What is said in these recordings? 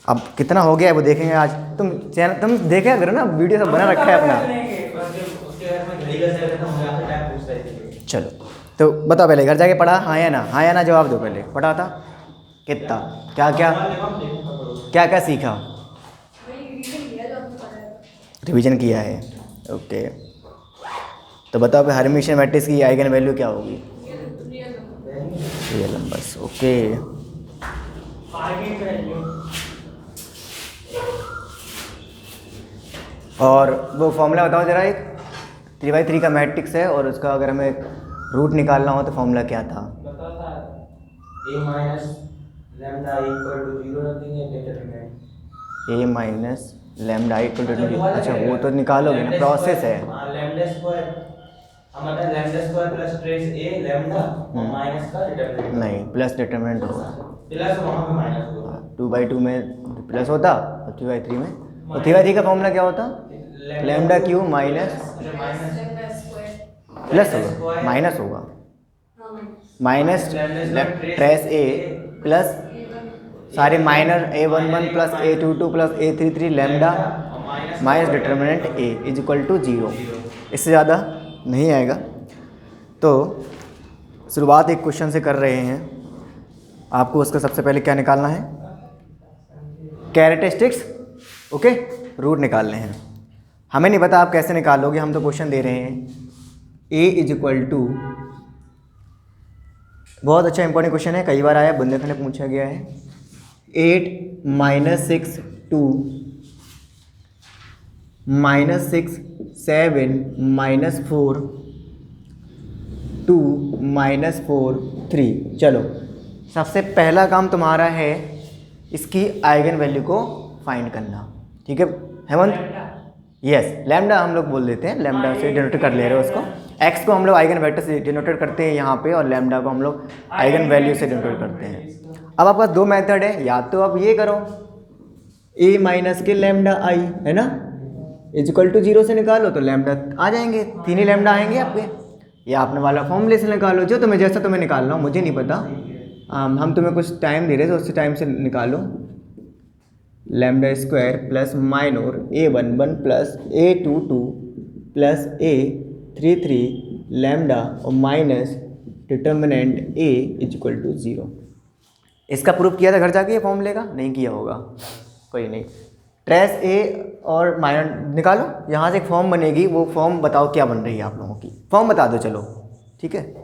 अब कितना हो गया है वो देखेंगे आज। तुम चैनल तुम देखा करो ना, वीडियो सब बना रखा है अपना। चलो तो बताओ, पहले घर जाके पढ़ा हाँ या ना जवाब दो। पहले पढ़ा था कितना, क्या क्या क्या क्या सीखा, रिवीजन किया है। ओके तो बताओ हर्मिशियन मैट्रिक्स की आइगन वैल्यू क्या होगी? Real numbers. ओके और वो फॉर्मूला बताओ जरा, एक 3/3 का मैट्रिक्स है और उसका अगर हमें रूट निकालना हो तो फॉर्मूला क्या था? a minus lambda equal to 0 nothing है determinant a minus lambda equal to 0। अच्छा वो तो निकालोगे ना, प्रोसेस है। हाँ लैम्डा स्क्वायर, हमारा lambda square plus trace a lambda और माइनस का डिटरमिनेंट नहीं, प्लस डिटरमिनेंट होगा, प्लस वहाँ पे माइनस होगा। 2/2 में प्लस होता और 3/3 में, और 3/3 का फॉर्मूला क्या होता? लैम्डा क्यू माइनस प्लस होगा, माइनस होगा, माइनस ट्रेस ए प्लस सारे minor a11 plus a22 plus a33 lambda minus determinant a is equal to 0। इससे ज़्यादा नहीं आएगा। तो शुरुआत एक क्वेश्चन से कर रहे हैं। आपको उसका सबसे पहले क्या निकालना है? कैरेक्टरिस्टिक्स। ओके, रूट निकालने हैं। हमें नहीं पता आप कैसे निकालोगे, हम तो क्वेश्चन दे रहे हैं। a इज इक्वल टू, बहुत अच्छा इंपॉर्टेंट क्वेश्चन है, कई बार आया, बुंदेलखंड में पूछा गया है। 8 - 6 2 -6 7 -4 2 -4 3। चलो सबसे पहला काम तुम्हारा है इसकी आइगन वैल्यू को फाइंड करना। ठीक है हेमंत? यस, लैम्डा हम लोग बोल देते हैं, लैम्डा से डिनोट कर ले रहे हो उसको। एक्स को हम लोग आइगन वेक्टर से डिनोटेट करते हैं यहाँ पे, और लैम्डा को हम लोग आइगन वैल्यू से डिनोटेट करते हैं। अब आपके पास दो मेथड है, या तो आप ये करो a माइनस के लैम्डा आई है ना इज इक्वल टू 0 से निकालो तो लैम्डा आ जाएंगे, 3 ही लैम्डा आएंगे आपके, या आपने वाला फॉर्मूले से निकालो, जो तुम्हें जैसा तुम्हें निकालना हो, मुझे नहीं पता। हम तुम्हें कुछ टाइम दे रहे थे, उस टाइम से निकालो। Lambda square plus minor a11 plus a22 plus a33 lambda और minus determinant a is equal to 0। इसका प्रूफ किया था घर जाके, ये फॉर्मूले का नहीं किया होगा, कोई नहीं। ट्रेस a और माइनर निकालो, यहाँ से एक फॉर्म बनेगी, वो फॉर्म बताओ क्या बन रही है आप लोगों की, फॉर्म बता दो चलो। ठीक है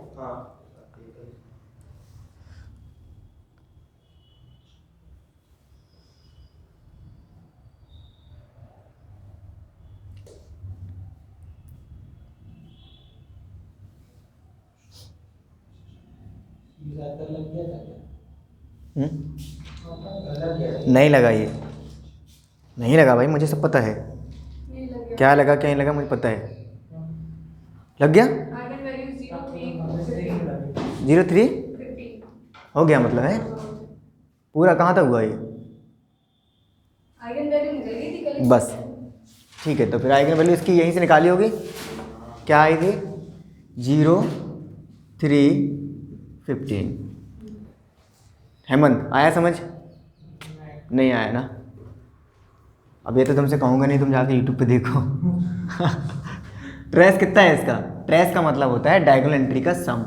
नहीं लगा, ये नहीं लगा भाई, मुझे सब पता है। क्या लगा क्या नहीं लगा मुझे पता है। लग गया 0 3 हो गया, मतलब है पूरा। कहाँ तक हुआ ये? बस ठीक है, तो फिर आइगन वैल्यू इसकी यहीं से निकाली होगी। क्या आई थी? 0 3 15। हेमंत आया समझ? नहीं आया ना? अब ये तो तुमसे कहूँगा नहीं, तुम जाके यूट्यूब पे देखो। ट्रेस कितना है इसका? ट्रेस का मतलब होता है डायगोनल एंट्री का सम।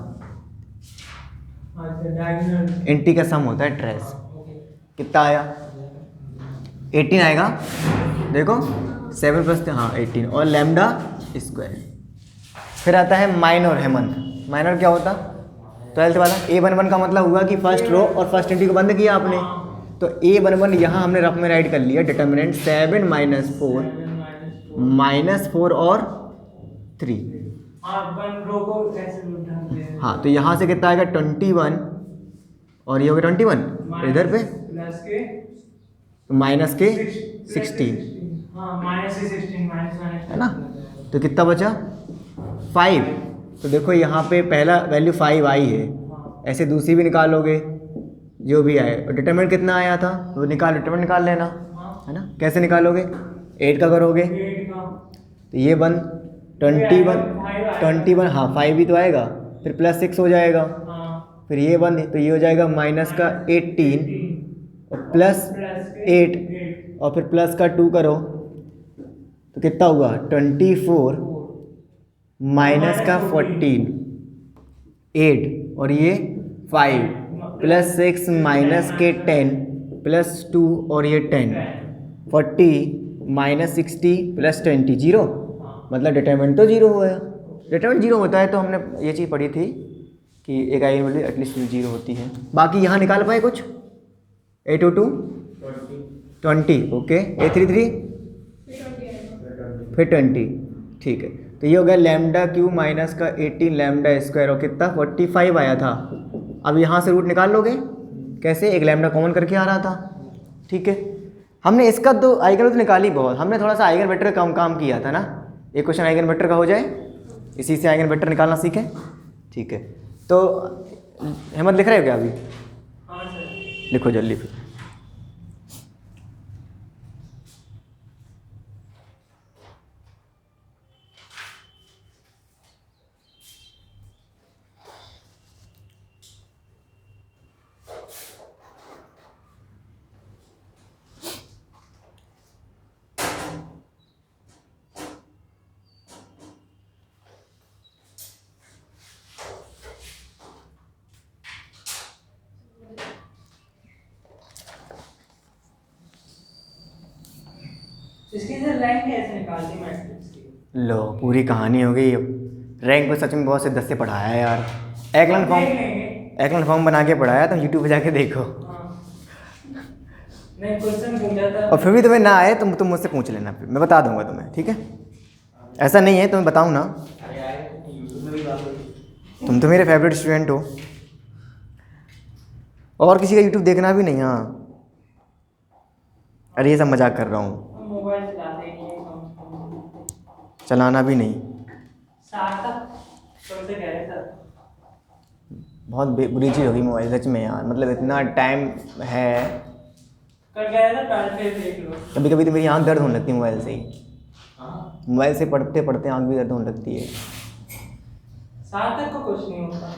एंट्री का सम होता है ट्रेस। कितना आया? 18 आएगा, देखो 7 प्लस हाँ 18, और लैम्डा स्क्वायर। फिर आता है माइनर। हेमंत माइनर क्या होता? 12th वाला। a11 का मतलब हुआ कि फर्स्ट रो और फर्स्ट एंट्री को बंद किया आपने, तो a11 यहाँ हमने रफ में राइट कर लिया, डिटर्मिनेंट 7 - 4 -4 और 3। हाँ तो यहाँ से कितना आएगा? 21, और ये हो गया 21, इधर पे माइनस के 16 है ना, तो कितना बचा? 5। तो देखो यहाँ पे पहला वैल्यू 5 आई है, ऐसे दूसरी भी निकालोगे जो भी आए, और डिटरमिनेंट कितना आया था वो निकाल, डिटरमिनेंट निकाल लेना है ना। कैसे निकालोगे? 8 का करोगे तो ये 21 हाँ 5 भी तो आएगा, फिर प्लस 6 हो जाएगा, फिर ये 1 तो ये हो जाएगा माइनस का 18 और प्लस 8 और फिर प्लस का 2 करो तो कितना हुआ 24 माइनस का 14 8 और ये 5 प्लस 6 माइनस के 10 प्लस 2 और ये 10 40 माइनस 60 प्लस 20 जीरो, मतलब डिटरमिनेंट तो जीरो हुआ है। डिटरमिनेंट जीरो होता है तो हमने ये चीज़ पढ़ी थी कि एक आइगन वैल्यू एटलीस्ट जीरो होती है। बाकी यहाँ निकाल पाए कुछ 802 20 ओके 833 फिर 20 ठीक है। तो ये हो गया लैम्डा क्यू माइनस का 18 लैम्डा स्क्वायर और कितना 45 आया था। अब यहाँ से रूट निकाल लोगे कैसे, एक लैम्डा कॉमन करके आ रहा था ठीक है। हमने इसका तो आइगन वैल्यू निकाली बहुत, हमने थोड़ा सा आइगन वेक्टर का काम किया था ना। एक क्वेश्चन आइगन वेक्टर का हो जाए, इसी से आइगन वेक्टर निकालना सीखें ठीक है। तो हेमंत लिख रहे हो क्या अभी? हाँ सर। लिखो जल्दी फिर। इसकी सर रैंक कैसे निकालती मैट्रिक्स की? लो पूरी कहानी हो गई। रैंक को सच में बहुत से 10 से पढ़ाया है यार। एक्लन फॉर्म बना के पढ़ाया, तुम यूट्यूब पे जाके देखो। हाँ। नहीं क्वेश्चन पूछा था और फिर भी तुम्हें ना आए तुम मुझसे पूछ लेना, फिर मैं बता दूंगा तुम्हें ठीक है। ऐसा नहीं है, तुम्हें बताऊँ ना, तुम तो मेरे फेवरेट स्टूडेंट हो और किसी का यूट्यूब देखना भी नहीं। हाँ अरे ये सब मजाक कर रहा हूँ, मोबाइल चलाते ही नहीं है, चलाना भी नहीं। सार्थक तुमसे कह रहे सर बहुत बुरी चीज़ होगी मोबाइल सच में यार, मतलब इतना टाइम है। कल कह रहे थे कल फिर देख लो। कभी कभी तो मेरी आँख दर्द होने लगती है मोबाइल से ही। हाँ मोबाइल से पढ़ते पढ़ते आँख भी दर्द होने लगती है। सार्थक को कुछ नहीं होता।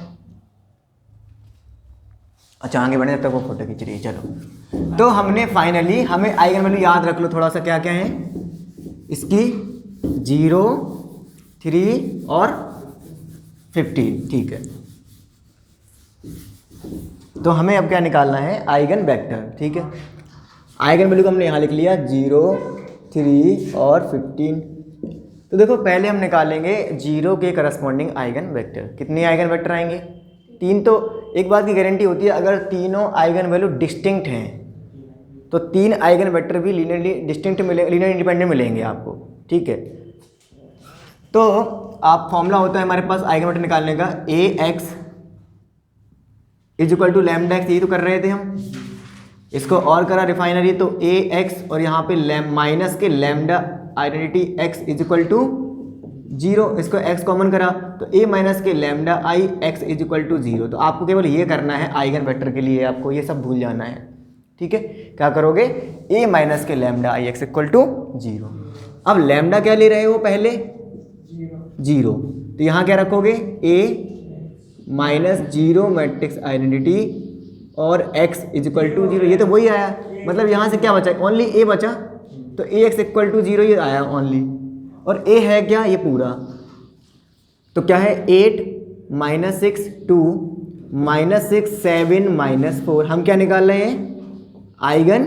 अच्छा आगे बढ़े, जब तक वो फोटो खींच रही है। चलो तो हमने फाइनली, हमें आइगन वैल्यू याद रख लो थोड़ा सा क्या क्या है इसकी, 0 3 और 15 ठीक है। तो हमें अब क्या निकालना है आइगन वेक्टर ठीक है। आइगन वैल्यू को हमने यहाँ लिख लिया 0 3 और 15। तो देखो पहले हम निकालेंगे 0 के करस्पॉन्डिंग आइगन वेक्टर। कितने आइगन वेक्टर आएंगे? 3। तो एक बात की गारंटी होती है, अगर तीनों आइगन वैल्यू डिस्टिंक्ट हैं तो 3 आइगन वेक्टर भी लीनियरली डिस्टिंक्ट मिले, लीनियर इंडिपेंडेंट मिलेंगे आपको ठीक है। तो आप फॉर्मूला होता है हमारे पास आइगन वेक्टर निकालने का, A x is equal to lambda x, यही तो कर रहे थे हम। इसको और करा रिफाइनरी, तो ए एक्स और यहाँ पे minus K lambda identity X is equal to 0, इसको x कॉमन करा तो a minus K lambda I x is equal to 0। तो आपको केवल ये करना है आइगन वेक्टर के लिए, आपको ये सब भूल जाना है ठीक है। क्या करोगे, a minus K lambda I x equal to 0। अब लैम्डा क्या ले रहे हो पहले 0, तो यहाँ क्या रखोगे a माइनस 0 मैट्रिक्स आइडेंटिटी और x इज इक्वल टू 0। ये तो वही आया, मतलब यहाँ से क्या बचा, ओनली a बचा, तो ax इक्वल टू 0 ये आया ओनली। और a है क्या, ये पूरा, तो क्या है 8 माइनस 6 2 माइनस 6 7 माइनस 4। हम क्या निकाल रहे हैं आइगन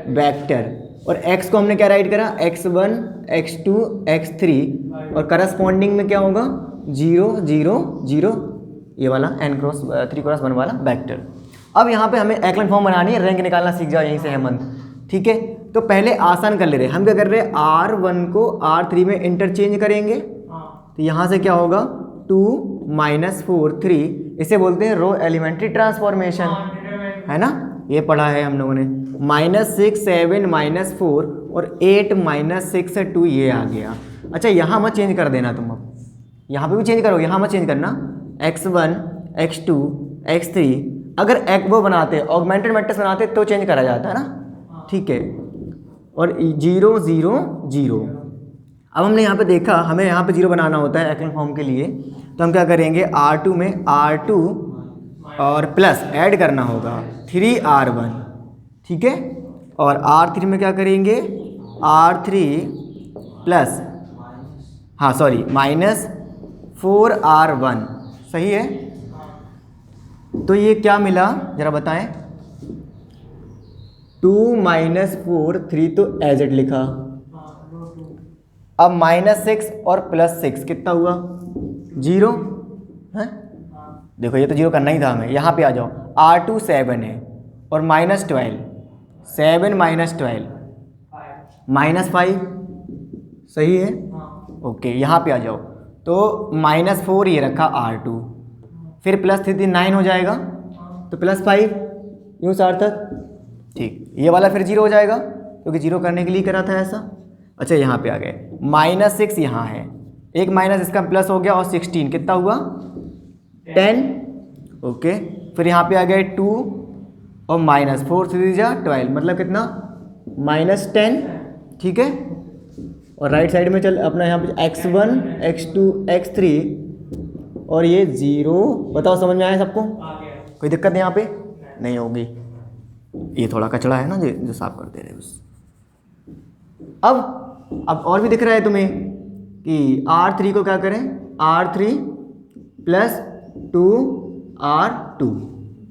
वेक्टर। और x को हमने क्या राइट करा x1 x2 x3 और करस्पॉन्डिंग में क्या होगा 0 0 0, ये वाला n क्रॉस 3 क्रॉस 1 वाला वेक्टर। अब यहाँ पे हमें एक्लन फॉर्म बनानी है, रैंक निकालना सीख जाओ यहीं से हेमंत ठीक है। तो पहले आसान कर ले रहे हैं हम, क्या कर रहे हैं R1 को R3 में इंटरचेंज करेंगे। तो यहाँ से क्या होगा 2 माइनस 4 3, इसे बोलते हैं रो एलिमेंट्री ट्रांसफॉर्मेशन है ना, ये पढ़ा है हम लोगों ने। माइनस 6 7 माइनस 4 और 8 माइनस 6 2, ये आ गया। अच्छा यहाँ मत चेंज कर देना तुम, अब यहाँ पे भी चेंज करोगे, यहाँ मत चेंज करना x1 x2 x3। अगर वो बनाते ऑगमेंटेड मैट्रिक्स बनाते तो चेंज करा जाता है ना ठीक है। और 0 0 0। अब हमने यहाँ पे देखा हमें यहाँ पे 0 बनाना होता है एक्लन फॉर्म के लिए, तो हम क्या करेंगे R2 में R2 और प्लस ऐड करना होगा 3R1 ठीक है। और R3 में क्या करेंगे, R3 प्लस, हाँ सॉरी, -4R1, सही है। तो ये क्या मिला जरा बताएं, 2 - 4 3 तो एज इट लिखा। अब -6 और +6 कितना हुआ, 0 है। देखो ये तो 0 करना ही था हमें। यहाँ पे आ जाओ, R2 7 है और -12, 7 - 12 -5, सही है। ओके, यहाँ पे आ जाओ, तो -4 ये रखा R2, फिर +3 9 हो जाएगा, तो +5, यूँ सार्थक, ठीक। ये वाला फिर 0 हो जाएगा क्योंकि 0 करने के लिए करा था ऐसा। अच्छा यहाँ पे आ गए, -6 यहाँ है, एक माइनस इसका प्लस हो गया, और 16 कितना हुआ, 10। ओके, फिर यहाँ पे आ गए 2 और -4 3 12, मतलब कितना, -10, ठीक है। और राइट साइड में चल अपना यहाँ पे x1 x2 x3 और ये 0। बताओ समझ में आया सबको, कोई दिक्कत नहीं यहाँ पे नहीं होगी। ये थोड़ा कचड़ा है ना जो साफ करते रहे बस। अब और भी दिख रहा है तुम्हें कि R3 को क्या करें, R3 + 2R2,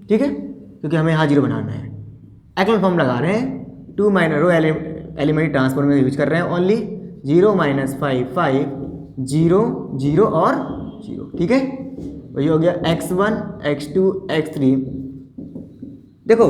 ठीक है, क्योंकि हमें यहाँ 0 बनाना है। एक्ल फॉर्म लगा रहे हैं, 2 रो एलिमेंट्री ट्रांसफॉर्म में यूज कर रहे हैं ओनली। 0 - 5 5 0 0 और 0, ठीक है। वही हो गया x1 x2 x3। देखो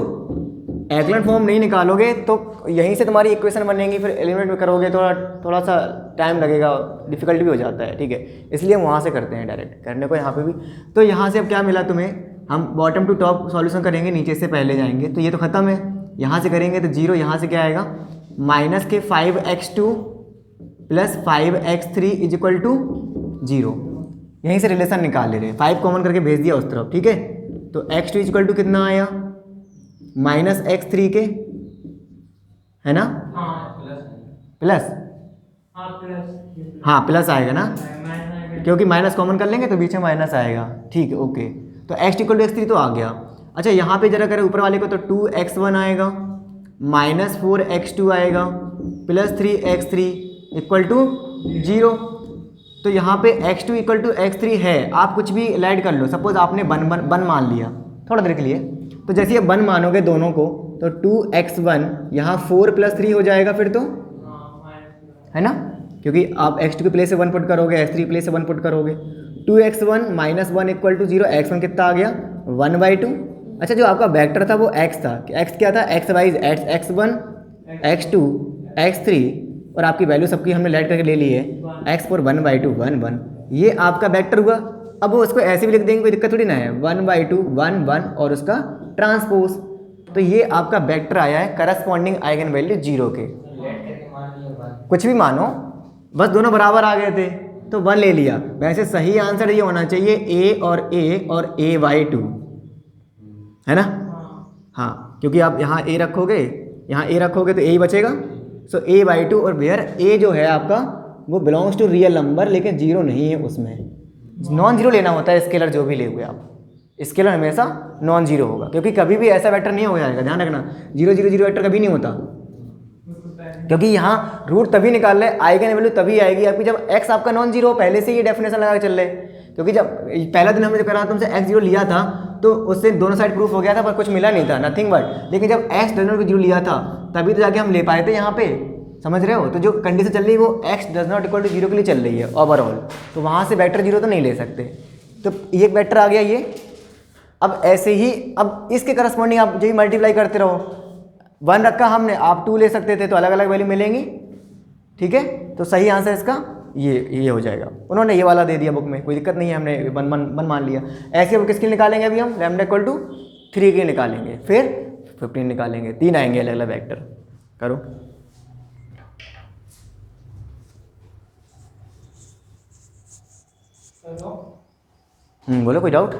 एक्लन फॉर्म नहीं निकालोगे तो यहीं से तुम्हारी इक्वेशन बनेंगी, फिर एलिमेंट में करोगे थोड़ा सा टाइम लगेगा, डिफिकल्ट भी हो जाता है, ठीक है। इसलिए हम वहाँ से करते हैं डायरेक्ट करने को यहाँ पे भी। तो यहाँ से अब क्या मिला तुम्हें, हम बॉटम टू टॉप सॉल्यूशन करेंगे, नीचे से पहले जाएंगे, तो ये तो ख़त्म है। यहाँ से करेंगे तो 0, यहाँ से क्या आएगा, -5x2 + 5x3 = 0। यहीं से रिलेशन निकाल ले रहे हैं, 5 कॉमन करके भेज दिया उस तरफ, ठीक है। तो x2 = कितना आया, -x3 के, है ना, प्लस, हाँ प्लस आएगा ना, क्योंकि माइनस कॉमन कर लेंगे तो बीच में माइनस आएगा, ठीक है। ओके, तो x = x3 तो आ गया। अच्छा यहाँ पे जरा करें ऊपर वाले को, तो 2x1 आएगा, -4x2 आएगा, +3x3 = 0। तो यहाँ पे x2 = x3 है, आप कुछ भी ऐड कर लो। सपोज आपने 1 मान लिया थोड़ा देर के लिए, तो जैसे ये 1 मानोगे दोनों को, तो 2x1 यहाँ 4 + 3 हो जाएगा फिर तो, है ना, क्योंकि आप x2 के प्लेस से 1 पुट करोगे, x3 प्लेस से 1 पुट करोगे। 2x1 - 1 = 0, x1 कितना आ गया, 1/2। अच्छा जो आपका वेक्टर था वो x था, x क्या था, x wise x1 x2 x3, और आपकी वैल्यू सबकी हमने लेट करके ले ली है, x4 1/2 1 1, ये आपका वेक्टर हुआ। अब वो उसको ऐसे भी लिख देंगे, कोई दिक्कत थोड़ी ना है, 1/2 1 1 और उसका ट्रांसपोज। तो ये आपका वेक्टर आया है करस्पॉन्डिंग आइगन वैल्यू 0 के, कुछ भी मानो, बस दोनों बराबर आ गए थे तो 1 ले लिया। वैसे सही आंसर ये होना चाहिए a और a/2, है ना। हाँ, क्योंकि आप यहाँ a रखोगे, यहाँ a रखोगे तो a ही बचेगा। सो a/2, और वेयर a जो है आपका वो बिलोंग्स टू रियल नंबर, लेकिन 0 नहीं है उसमें, नॉन जीरो लेना होता है स्केलर जो भी ले हुए आप। स्केलर हमेशा नॉन जीरो होगा, क्योंकि कभी भी ऐसा वेक्टर नहीं हो जाएगा, ध्यान रखना, 0 0 0 वेक्टर कभी नहीं होता, क्योंकि यहाँ रूट तभी निकाल रहे, आइगन वैल्यू तभी आएगी आपकी जब x आपका नॉन जीरो, पहले से ये डेफिनेशन लगा के चल रहे। क्योंकि जब पहला दिन हमने जो करा तुमसे x 0 लिया था तो उससे दोनों साइड प्रूफ हो गया था, पर कुछ मिला नहीं था, नथिंग बट। लेकिन जब x डज नॉट 0 लिया था तभी तो जाके हम ले पाए थे यहाँ पे, समझ रहे हो। तो जो कंडीशन चल रही है वो x does not equal to 0 के लिए चल रही है ओवरऑल, तो वहाँ से वेक्टर 0 तो नहीं ले सकते। तो ये एक वेक्टर आ गया ये। अब ऐसे ही अब इसके करस्पॉन्डिंग आप यही मल्टीप्लाई करते रहो, 1 रखा हमने, आप 2 ले सकते थे, तो अलग अलग वैल्यू मिलेंगी, ठीक है। तो सही आंसर इसका ये हो जाएगा। उन्होंने ये वाला दे दिया बुक में, कोई दिक्कत नहीं है, हमने 1 मान लिया। ऐसे अब किसके निकालेंगे, अभी हम लैम्डा इक्वल टू 3 के निकालेंगे, फिर 15 निकालेंगे, 3 आएंगे अलग अलग वेक्टर। करो बोलो, कोई डाउट?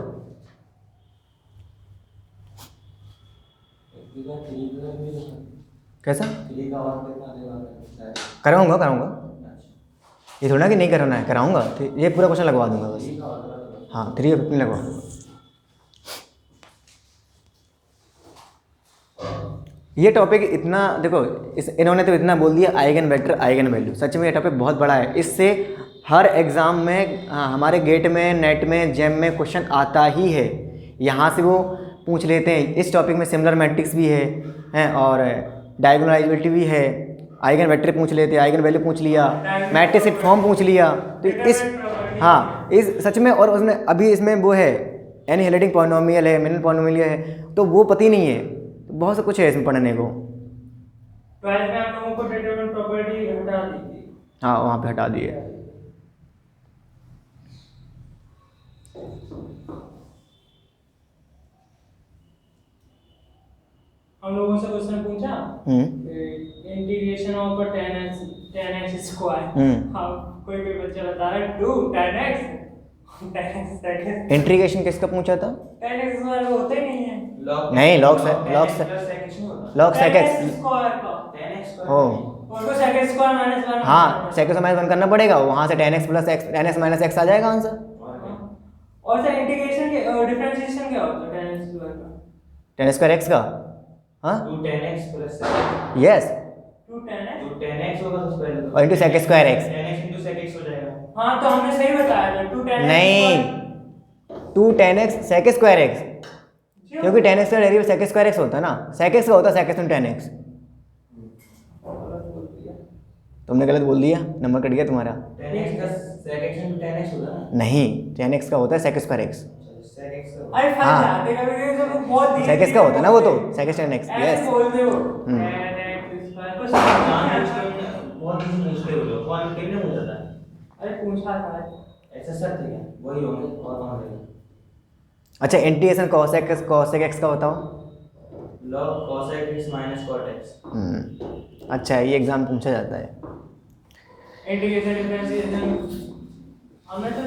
कैसा कराऊंगा, ये थोड़ा कि नहीं कराना है, कराऊंगा, ये पूरा क्वेश्चन लगवा दूंगा बस। हाँ 3 और 15 लगवा दूंगा। ये टॉपिक इतना देखो, इन्होंने तो इतना बोल दिया आइगन वेक्टर आइगन वैल्यू, सच में ये टॉपिक बहुत बड़ा है। इससे हर एग्ज़ाम में हमारे गेट में, नेट में, जेम में क्वेश्चन आता ही है। यहाँ से वो पूछ लेते हैं। इस टॉपिक में सिमिलर मैट्रिक्स भी है और डायगोनलाइजेबिलिटी भी है। आइगन वेक्टर पूछ लेते हैं, आइगन वैल्यू पूछ लिया, मैट्रिक्स फॉर्म पूछ लिया। तो इस हाँ इस सच में, और उसमें अभी इसमें वो है एनहिलेटिंग पॉलिनोमियल है, मिनिमम पॉलिनोमियल है, तो वो पता ही नहीं है। तो बहुत सा कुछ है इसमें पढ़ने को। 12 में आप लोगों को डिटरमिनेंट प्रॉपर्टी हटा दीजिए। हाँ वहाँ पे हटा दिए। हम लोगों से क्वेश्चन पूछा इंटीग्रेशन ऑफ 10x स्क्वायर। हाँ कोई बच्चा बता रहा है 2 10x इंटीग्रेशन किसका पूछा था? 10x स्क्वायर होता ही नहीं है। नहीं लॉग सेक एक्स स्क्वायर का 10x हो, उसको sec स्क्वायर माइनस 1 हाँ सेक स्क्वायर माइनस 1 करना पड़ेगा, वहाँ से 10x plus x 10x minus x आ जाएगा आंसर। और सर इंटीग्रेशन के डिफरेंशिएशन क्या होता है 10x स्क्वायर का? 10 स्क्वायर एक्स का, हाँ 2 10x plus yes, 2 10x 2 10x होगा तो स्क्वायर और into sec square X. 10x into sec x हो जाएगा। हाँ तो हमने सही बताया था 2 10x नहीं 2 10x सेक स्क्वायर एक्स, क्योंकि 10x का डेरिवेटिव सेक स्क्वायर एक्स होता है ना, सेक एक्स का होता है सेक एक्स इंटू 10x। तुमने गलत बोल दिया, नंबर कट गया तुम्हारा। 10x का sec x into 10x होगा ना? नहीं 10x का होता है sec square X. sec x का अरे फंस हाँ। जाते कभी-कभी तो बहुत धीरे सेक एक्स का होता है ना वो, तो सेक एक्स 10x ऐसे यस। बोल दे वो 10x स्क्वायर कुछ बहुत इजी पूछते हो लोग, कौन कितने हो जाता है? अरे पूछा था ऐसा सर थे क्या? वही होंगे और कौन होगा? अच्छा इंटीग्रेशन cosec x का बताओ। log cosec x minus cot x। अच्छा ये एग्जाम पूछा जाता है। इंटीग्रेशन डिफरेंशिएशन हमने तो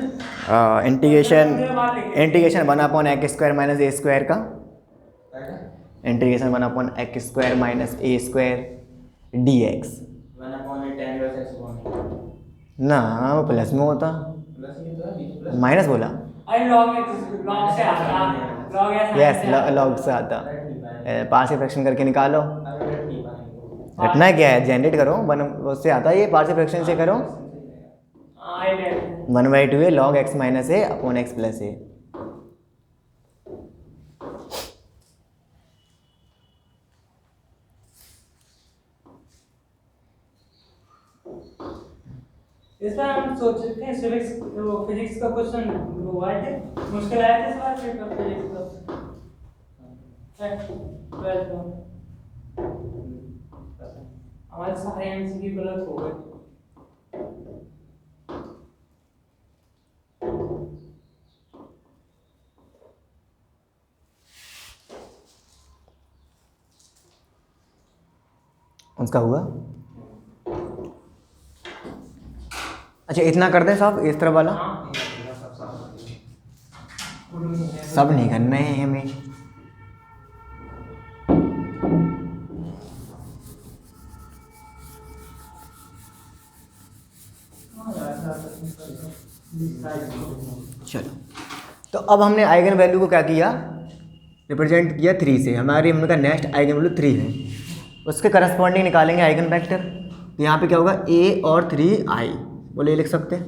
इंटीग्रेशन 1/x स्क्वायर माइनस ए स्क्वायर का, इंटीग्रेशन 1/x स्क्वायर माइनस ए square dx 1/8 tan inverse x upon ना, वो प्लस में होता, प्लस ये तो है बीच प्लस माइनस बोला। अरे log से आता log ऐसा यस लॉग से आता, पार्शियल फ्रैक्शन करके निकालो। अगर नहीं पाएंगे रटना क्या है, जनरेट करो, वन उससे आता है, ये पार्शियल फ्रैक्शन से करो। आई डेट 1/2 है log x माइनस ए अपॉन x प्लस ए। इस बार हम सोच रहे थे फिजिक्स का क्वेश्चन वो आए थे, मुश्किल आया था इस बार फिजिक्स का 12th में हमारे सारे एमसीक्यू गलत हो गए। उसका हुआ। अच्छा इतना कर दें साहब, इस तरफ वाला सब नहीं करना है हमें। चलो तो अब हमने आइगन वैल्यू को क्या किया, रिप्रेजेंट किया 3 से। हमारी हमने कहा नेक्स्ट आइगन वैल्यू 3 है, उसके करस्पॉन्डिंग निकालेंगे आइगन वेक्टर। तो यहाँ पे क्या होगा a और 3i, बोले ये लिख सकते हैं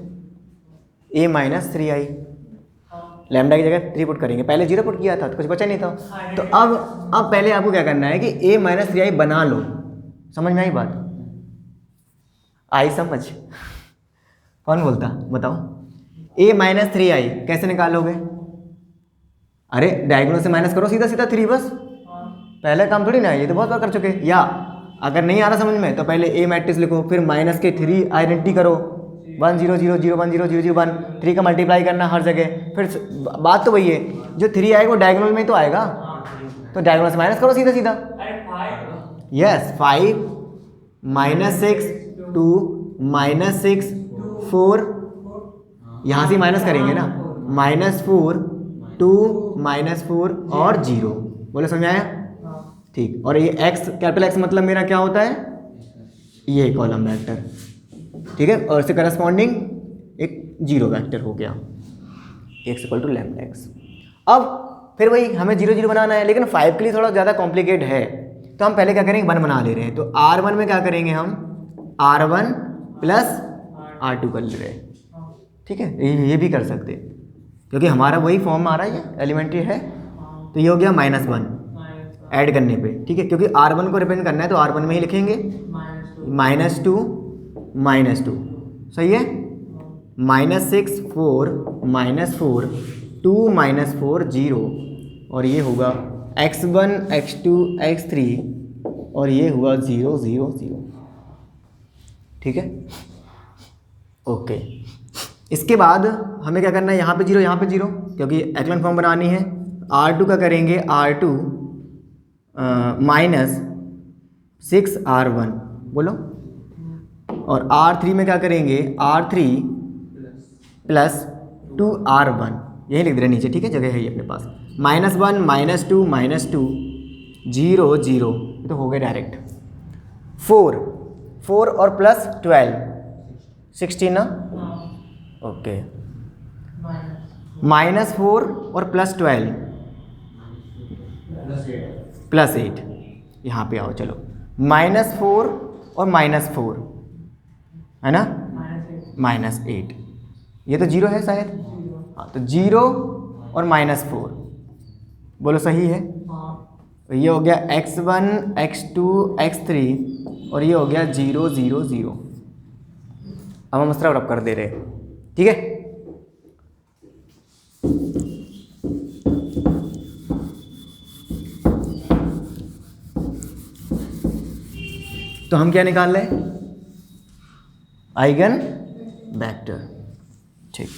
a माइनस 3i, लैम्डा की जगह 3 पुट करेंगे, पहले 0 पुट किया था तो कुछ बचा नहीं था। तो अब पहले आपको क्या करना है कि a माइनस 3i बना लो। समझ में आई बात? आई समझ? कौन बोलता बताओ? a माइनस 3i कैसे निकालोगे? अरे डायगोनल से माइनस करो सीधा सीधा 3, बस पहले काम थोड़ी ना है, ये तो बहुत बार कर चुके। या अगर नहीं आ रहा समझ में तो पहले a मैट्रिक्स लिखो, फिर माइनस के 3 आइडेंटिटी करो, 1 0 0 0 1 0 0 0 1, 3 का मल्टीप्लाई करना हर जगह। फिर बात तो वही है, जो 3 आएगा वो डायगोनल में तो आएगा, तो डायगोनल से माइनस करो सीधा सीधा। यस 5 माइनस 6 2 माइनस 6 4, यहाँ से माइनस करेंगे ना, -4 2 -4 और 0। बोले समझ आया? ठीक। और ये x कैपिटल X मतलब मेरा क्या होता है, ये कॉलम वेक्टर, ठीक है। और इससे करस्पॉन्डिंग एक 0 वेक्टर हो गया, x equal to lambda x। अब फिर वही हमें 0 0 बनाना है, लेकिन 5 के लिए थोड़ा ज़्यादा कॉम्प्लिकेट है। तो हम पहले क्या करेंगे, 1 बना ले रहे हैं, तो R1 में क्या करेंगे हम, R1 प्लस R2 कर ले रहे हैं, ठीक है। ये भी कर सकते हैं क्योंकि हमारा वही फॉर्म आ रहा है, ये एलिमेंट्री है, तो ये हो गया -1 ऐड करने पे, ठीक है, क्योंकि R1 को रिप्रेजेंट करना है तो R1 में ही लिखेंगे, -2 -2 सही है, -6 4 -4 2 -4 0, और ये होगा x1 x2 x3, और ये हुआ 0 0 0, ठीक है, ओके। इसके बाद हमें क्या करना है, यहाँ पे 0 यहाँ पे 0, क्योंकि एक्लन फॉर्म बनानी है। R2 का करेंगे R2 -6 R1 बोलो, और R3 में क्या करेंगे, R3 प्लस 2 R1, यही लिख दे रहे नीचे, ठीक है, जगह है ये अपने पास, -1 -2 -2 0 0, ये तो हो गए डायरेक्ट। 4 और प्लस 12 16 ना, ओके, -4 और प्लस 12 +8, यहाँ पे आओ चलो, -4 और -4 है ना, -8, ये तो 0 है शायद, हाँ, तो 0 और -4 बोलो सही है, तो ये हो गया x1 x2 x3, और ये हो गया 0 0 0। अब हम इस तरह रब कर दे रहे हैं, ठीक है। तो हम क्या निकाल रहे हैं, आइगन वेक्टर, ठीक।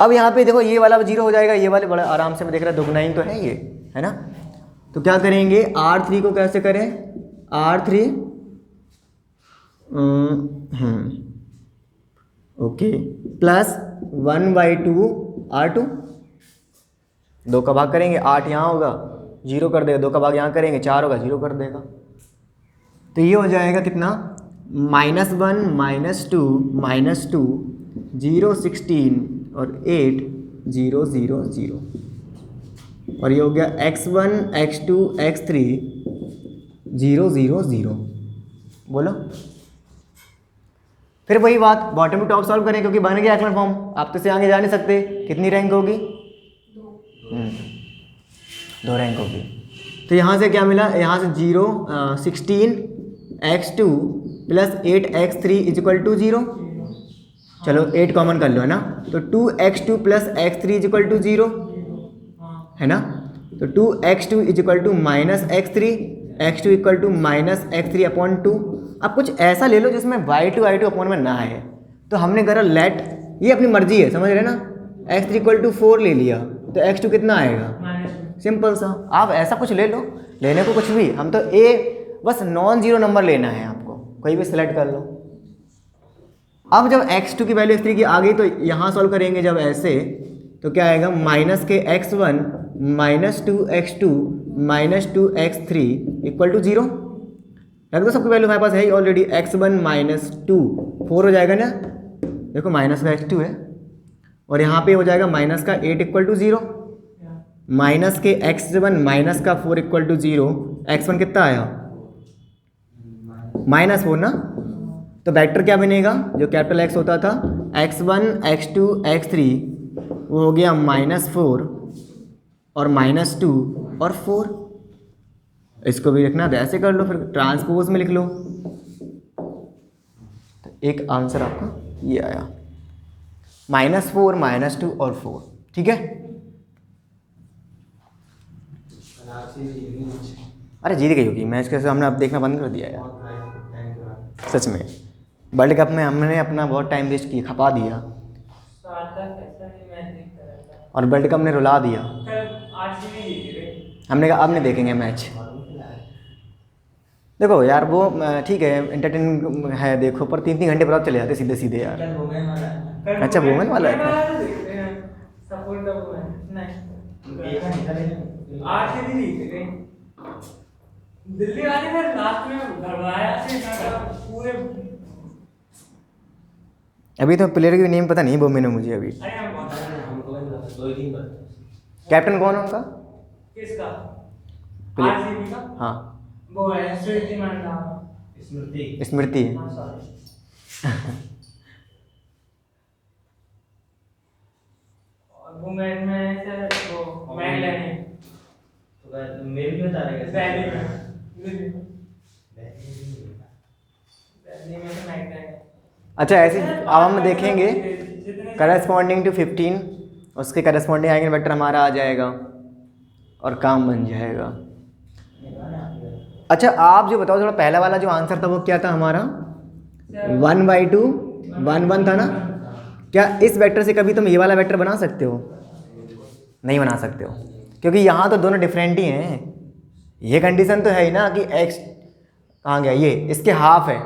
अब यहाँ पे देखो ये वाला 0 हो जाएगा, ये वाले बड़ा आराम से मैं देख रहा दुगना ही तो है ये, है ना। तो क्या करेंगे, R3 को कैसे करें, R3 ओके प्लस 1/2 R2, 2 का भाग करेंगे, 8 यहाँ होगा 0 कर देगा, 2 का भाग यहाँ करेंगे 4 होगा 0 कर देगा, तो ये हो जाएगा कितना, -1 -2 -2 0 16 और 8 0 0 0, और ये हो गया x1 x2 x3 0 0 0, बोलो। फिर वही बात, बॉटम टू टॉप सॉल्व करें क्योंकि बन गया एक्लन फॉर्म, आप तो से आगे जा नहीं सकते। कितनी रैंक होगी, 2 रैंक होगी। तो यहाँ से क्या मिला, यहाँ से 0 16 x2 प्लस 8 x3 = 0, चलो 8 कॉमन कर लो, है ना, तो 2x2 प्लस x3 = 0, है ना, तो 2x2 = -x3, x2 = -x3/2। अब कुछ ऐसा ले लो जिसमें y2 i2 अपॉन में ना है, तो हमने करा लेट, ये अपनी मर्जी है, समझ रहे ना, x3 = 4 ले लिया तो x2 कितना आएगा, सिंपल सा। आप ऐसा कुछ ले लो, लेने को कुछ भी, हम तो बस नॉन जीरो नंबर लेना है आपको, कोई भी सिलेक्ट कर लो। अब जब x2 की वैल्यू x3 की आ गई तो यहाँ सॉल्व करेंगे जब ऐसे, तो क्या आएगा, -(x1) -2x2 -2x3 = 0। रख दो, सबकी वैल्यू हमारे पास है ही ऑलरेडी, x1 -2 4 हो जाएगा ना, देखो माइनस का x2 है, और यहाँ पे हो जाएगा -8 = 0, -(x1) -4 = 0, x1 कितना आया, -4 ना, तो वेक्टर क्या बनेगा, जो कैपिटल X होता था, x1 x2 x3, वो हो गया -4 और -2 और 4। इसको भी रखना, तो ऐसे कर लो, फिर ट्रांसपोज में लिख लो, तो एक आंसर आपका ये आया, -4 -2 और 4, ठीक है। अरे जीत गई होगी मैच, कैसे हमने अब देखना बंद कर दिया यार, सच में वर्ल्ड कप में हमने अपना बहुत टाइम वेस्ट किया, खपा दिया, और वर्ल्ड कप ने रुला दिया। हमने कहा अब नहीं देखेंगे मैच। देखो यार वो ठीक है एंटरटेन है, देखो, पर 3-3 घंटे बाद चले जाते सीधे सीधे यार। अच्छा वुमेन वाला है, दिल्ली वाले ने लास्ट में भरवाया पूरे। अभी तो प्लेयर की नेम पता नहीं वो मैंने मुझे अभी। कैप्टन कौन है उनका, किसका, प्लेयर? आरसीबी का, हाँ वो है स्मृति मंदाना। स्मृति। स्मृति। हाँ सॉरी। और वुमेन में से वो मैगलेनी। तो मेल भी बता रहे वैली कैसे? में वैली में तो मैगलेनी। अच्छा ऐसे अब हम देखेंगे करस्पॉन्डिंग टू 15, उसके करस्पॉन्डिंग आइगन वेक्टर हमारा आ जाएगा और काम बन जाएगा। अच्छा आप जो बताओ थोड़ा, पहला वाला जो आंसर था वो क्या था हमारा? 1/2 1 1 था ना? क्या इस वेक्टर से कभी तुम ये वाला वेक्टर बना सकते हो? नहीं बना सकते हो, क्योंकि यहाँ तो दोनों डिफरेंट ही हैं। ये कंडीशन तो है ही ना कि x कहाँ गया, ये इसके हाफ है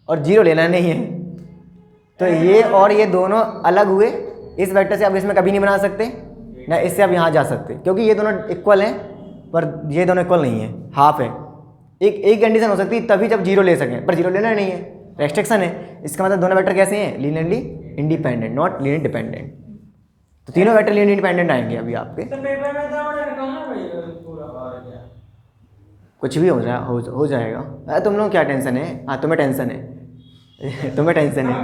और 0 लेना नहीं है, तो ये और ये दोनों अलग हुए। इस वेक्टर से आप इसमें कभी नहीं बना सकते ना, इससे आप यहाँ जा सकते, क्योंकि ये दोनों इक्वल हैं पर ये दोनों इक्वल नहीं है, हाफ है। एक कंडीशन हो सकती है तभी जब 0 ले सकें, पर 0 लेना नहीं है, रेस्ट्रिक्शन है। इसका मतलब दोनों वेक्टर कैसे हैं? Linearly independent, not linear dependent. तो तीनों वेक्टर लीनियर इंडिपेंडेंट आएंगे अभी आपके। तो पेपर में तो मैंने निकालना पड़ेगा पूरा। और क्या? कुछ भी हो जाएगा। अरे तुम लोग क्या टेंशन है? हाँ तुम्हें टेंशन है तुम्हें टेंशन है,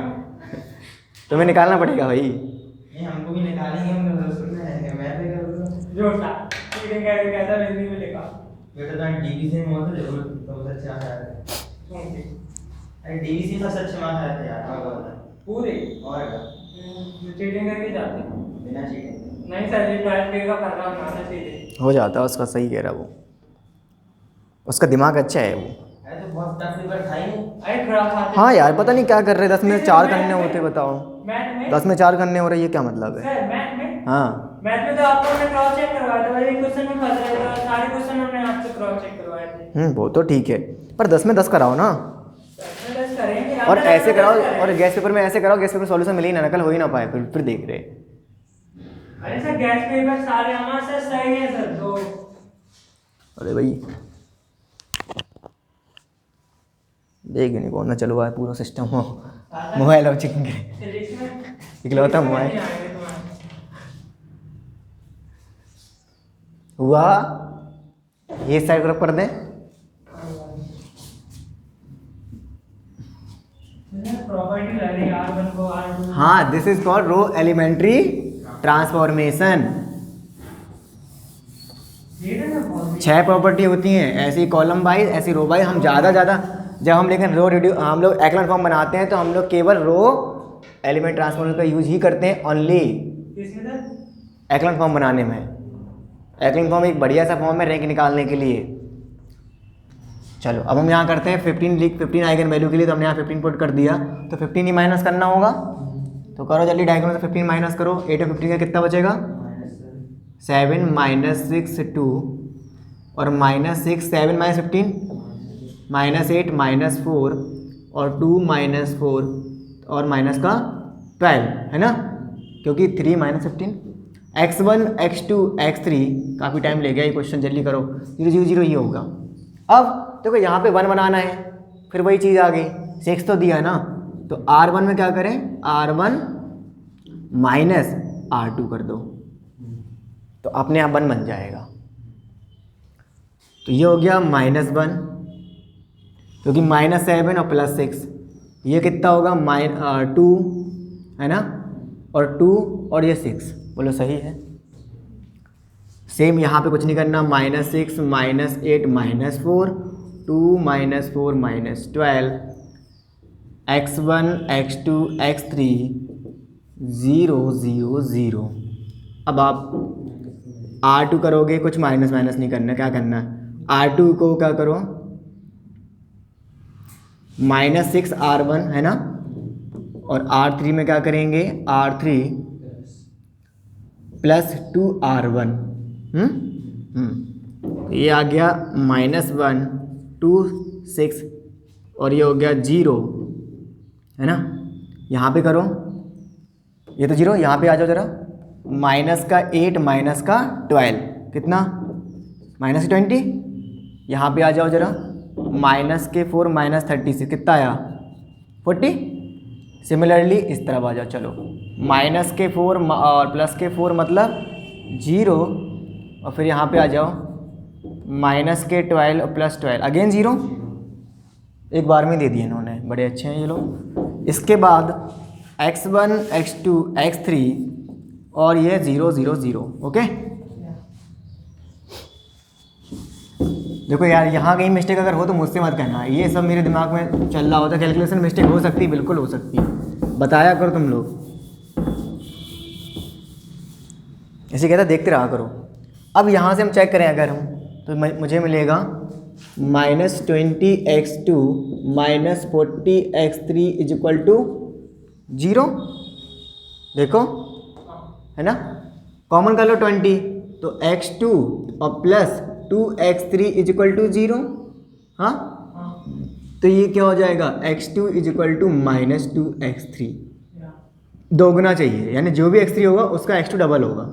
तुम्हें निकालना पड़ेगा भाई। नहीं हमको भी निकालेंगे, हम तो सुनना है मैं तो कर जो था चीटिंग करके कहता हिंदी में लिखा। बेटा तो डीबी से मौत जरूर तो सबसे अच्छा है। क्योंकि अरे डीबीसी का सच मार रहा था यार, हाँ बोल पूरे और क्या? चीटिंग करके जाते बिना चीटिंग नहीं सर, ये 12 के का फर्रा बनाना चाहिए। हो जाता है उसका, सही कह रहा वो, उसका दिमाग अच्छा है वो। अरे तो बहुत टफ पेपर था ही नहीं। अरे खराब खाते। हाँ यार पता नहीं क्या कर रहे, 10 में 4 करने होते, बताओ मैथ में 10 में 4 करने हो रहे, ये क्या मतलब है? सर मैथ में हाँ मैथ में तो आपको हमने क्रॉस चेक करवाया था भाई, एक क्वेश्चन में फंस रहे थे, सारे क्वेश्चन हमने आपसे क्रॉस चेक करवाए थे। वो तो ठीक है, पर 10 में 10 कराओ ना, सर टेस्ट करेंगे और ऐसे कराओ, और गैस पेपर में ऐसे कराओ, गैस पेपर सॉल्यूशन मिल ही ना, नकल हो ही ना पाए, फिर देख रहे। अरे सर गैस पेपर सारे हमारे से सही है सर, तो अरे भाई देख नहीं कौन ना चलो पूरा सिस्टम हो, मोबाइल और चिकन फिजिक्स में इकलौता मोबाइल नहीं आएंगे तुम्हारे। हुआ, ये साइड तरफ कर दें। प्रॉपर्टी लर्निंग R1 को R2। हाँ this is called row elementary transformation. 6 property होती हैं, ऐसी कॉलम वाइज, ऐसी रो वाइज। हम ज़्यादा जब हम लेकिन हम लोग एक्लन फॉर्म बनाते हैं तो हम लोग केवल रो एलिमेंट ट्रांसफॉर्मेशन का यूज ही करते हैं ओनली किसमें सर? एक्लन फॉर्म बनाने में। एक्लन फॉर्म एक बढ़िया सा फॉर्म है रैंक निकालने के लिए। चलो अब हम यहाँ करते हैं 15 आइगन वैल्यू के लिए, तो हमने यहाँ 15 पुट कर दिया, तो 15 ही माइनस करना होगा। तो करो जल्दी डायगोनल से 15 माइनस करो, 8 और 15 का कितना बचेगा? 7 माइनस 6 2 और माइनस 6 7 माइनस 15 माइनस 8 माइनस 4 और 2 माइनस 4 और माइनस का 12 है ना, क्योंकि 3 माइनस 15 x1 x2 x3 काफ़ी टाइम ले गया ये क्वेश्चन, जल्दी करो। 0 0 0 ये होगा। अब देखो यहाँ पे 1 बनाना है, फिर वही चीज़ आ गई, 6 तो दिया ना, तो R1 में क्या करें? R1 माइनस R2 कर दो, तो अपने आप 1 बन जाएगा। तो ये हो गया -1, क्योंकि -7 और +6 ये कितना होगा? -2 है ना, और 2 और ये 6, बोलो सही है। सेम यहाँ पे कुछ नहीं करना, -6 -8 -4 2 -4 -12 x1 x2 x3 0 0 0। अब आप R2 करोगे, कुछ माइनस नहीं करना, क्या करना है? R2 को क्या करो? -6 R1 है ना, और R3 में क्या करेंगे? R3 +2 R1। ये आ गया -1 2 6 और ये हो गया 0 है ना। यहाँ पे करो, ये तो 0, यहाँ पे आ जाओ जरा, -8 -12 कितना? -20। यहाँ पे आ जाओ जरा, -4 -36 कितना आया? 40। सिमिलरली इस तरफ आ जाओ, चलो -4 और +4 मतलब 0, और फिर यहाँ पे आ जाओ माइनस के 12 और प्लस 12 अगेन 0, एक बार में दे दिए इन्होंने, बड़े अच्छे हैं ये लोग। इसके बाद x1 x2 x3 और ये 0 0 0। ओके, देखो यार यहाँ कहीं मिस्टेक अगर हो तो मुझसे मत कहना, ये सब मेरे दिमाग में चल रहा होता है, कैलकुलेशन मिस्टेक हो सकती है, बिल्कुल हो सकती है, बताया करो तुम लोग, इसे कहता देखते रहा करो। अब यहाँ से हम चेक करें अगर हम, तो मुझे मिलेगा -20x2 -40x3 = 0। देखो है ना, कॉमन कर लो 20, तो x2 और प्लस 2x3 = 0। हाँ, तो ये क्या हो जाएगा, x2 = -2x3, दोगुना चाहिए, यानी जो भी x3 होगा उसका x2 डबल होगा,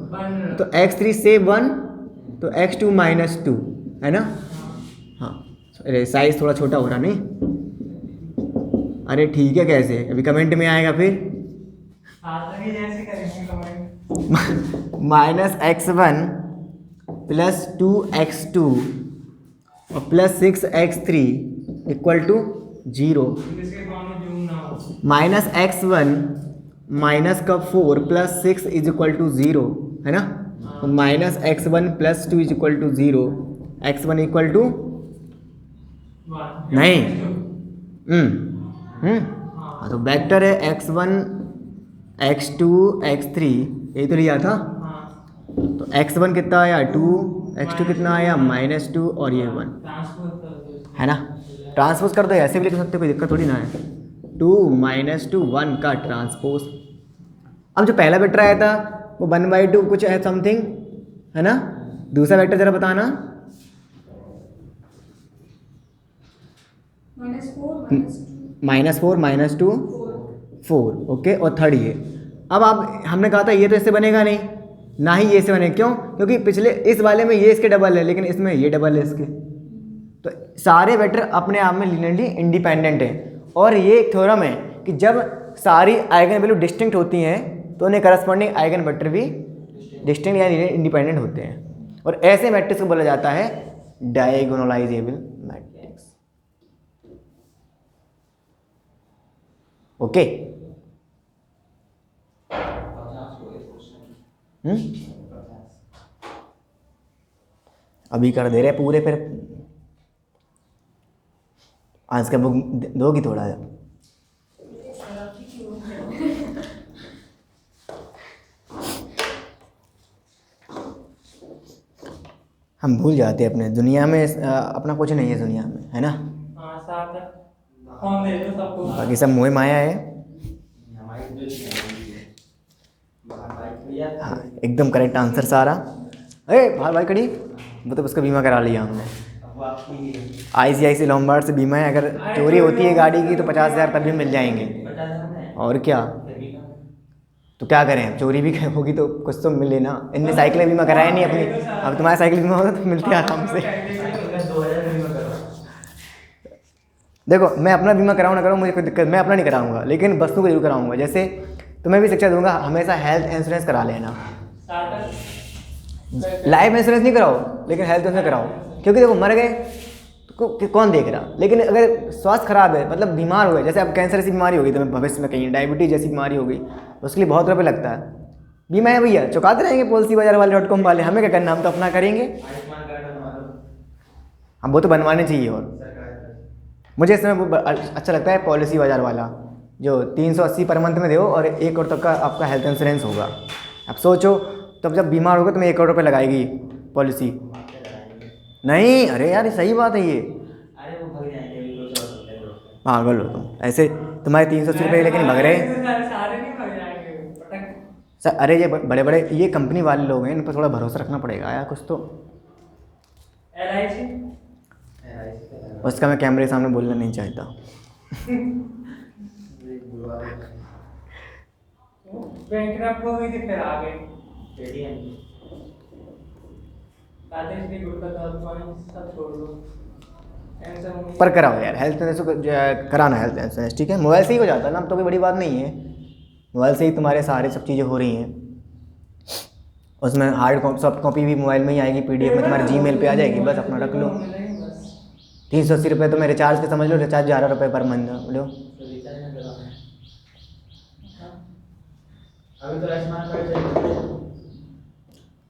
तो x3 से 1 तो x2 -2 है ना। हाँ, अरे साइज थोड़ा छोटा हो रहा नहीं, अरे ठीक है, कैसे अभी कमेंट में आएगा फिर -x1 प्लस 2x2 और प्लस 6x3 = 0। -x1 माइनस का 4 प्लस 6 = 0 है ना, तो -x1 प्लस 2 = 0, x1 = नहीं, हाँ तो वेक्टर है x1 x2 x3, यही तो लिया था, तो x1 कितना आया 2, x2 कितना आया -2 और ये 1 है ना। ट्रांसपोज कर दो, ऐसे भी लिख सकते हो, कोई दिक्कत थोड़ी ना है, 2 -2 1 का ट्रांसपोज। अब जो पहला वेक्टर आया था वो 1/2 कुछ है समथिंग है ना, दूसरा वेक्टर जरा बताना, -4 -2 4। ओके, और थर्ड ये, अब आप हमने कहा था ये तो इससे बनेगा नहीं, ना ही ये से बनेगा, क्यों, क्योंकि पिछले इस वाले में ये इसके डबल है, लेकिन इसमें ये डबल है इसके, तो सारे वेक्टर अपने आप में लीनियरली इंडिपेंडेंट है। और ये एक थ्योरम है कि जब सारी आइगन वैल्यू डिस्टिंक्ट होती हैं तो उन्हें करस्पॉन्डिंग आइगन वेक्टर भी डिस्टिंक्ट या इंडिपेंडेंट होते हैं, और ऐसे मैट्रिक्स को बोला जाता है डायगोनलाइजेबल मैट्रिक्स। ओके, अभी कर दे रहे पूरे, फिर आज का बुक दोगी थोड़ा है। हम भूल जाते हैं अपने दुनिया में, अपना कुछ नहीं है दुनिया में, है ना, बाकी सब मोह माया है। हाँ, एकदम करेक्ट आंसर सारा। अरे भाई कड़ी, वो तो उसका बीमा करा लिया हमने, ICICI लोम्बार्ड से बीमा है, अगर चोरी होती है गाड़ी की तो 50,000 तब भी मिल जाएंगे, और क्या, तो क्या करें, चोरी भी होगी तो कुछ तो मिले ना। इनने साइकिल बीमा कराया नहीं अपनी, अब तुम्हारा साइकिल बीमा होता तो मिलती आराम से। देखो मैं अपना बीमा कराऊँ ना कराऊँ मुझे कोई दिक्कत, मैं अपना नहीं कराऊंगा, लेकिन वस्तु को जरूर कराऊंगा। जैसे तुम्हें भी शिक्षा दूंगा, हमेशा हेल्थ इंश्योरेंस करा लेना, लाइफ इंश्योरेंस नहीं कराओ लेकिन हेल्थ इंश्योरेंस कराओ, क्योंकि देखो मर गए तो कौन देख रहा, लेकिन अगर स्वास्थ्य खराब है, मतलब बीमार हो गए, जैसे अब कैंसर जैसी बीमारी होगी तुम्हें भविष्य में, कहीं डायबिटीज जैसी बीमारी होगी, उसके लिए बहुत रुपये लगता है। बीमा है भैया, चुकाते रहेंगे policybazaar.com वाले, हमें क्या करना, हम तो अपना करेंगे। हम वो तो बनवाने चाहिए। और मुझे इसमें वो अच्छा लगता है पॉलिसी बाजार वाला, जो 380 पर मंथ में दो और 1 करोड़ तक का आपका हेल्थ इंश्योरेंस होगा। अब सोचो, तब जब बीमार होगा तुम्हें 1 करोड़ रुपये लगाएगी पॉलिसी। नहीं, अरे यार सही बात है ये, अरे वो भाग जाएंगे अभी तो चल सकते हैं। पागल हो तुम, ऐसे तुम्हारे 380 रुपये लेकिन भाग रहे। सारे नहीं भाग जाएंगे पटक। सर अरे ये बड़े बड़े ये कंपनी वाले लोग हैं, इन पर थोड़ा भरोसा रखना पड़ेगा यार कुछ तो। LIC उसका मैं कैमरे के सामने बोलना नहीं चाहता। बैंकक्रप्ट हो गई थी फिर आ गए। पेटीएम आदेश भी गुड का सब छोड़ दो। पर कराओ यार हेल्थ इंश्योरेंस, कराना हेल्थ इंश्योरेंस, ठीक है। मोबाइल से ही हो जाता है ना, अब तो कोई बड़ी बात नहीं है, मोबाइल से ही तुम्हारे सारे सब चीज़ें हो रही हैं। उसमें हार्ड कॉपी सॉफ्ट कॉपी भी मोबाइल में ही आएगी, PDF में तुम्हारे Gmail पे आ जाएगी, बस अपना रख लो। 380 रुपये तो मैं रिचार्ज के समझ लो, रिचार्ज 11 रुपये पर मंथ लो। तो रिचार्ज में करवाना है। अभी तो आयुष्मान कार्ड चल रहा है।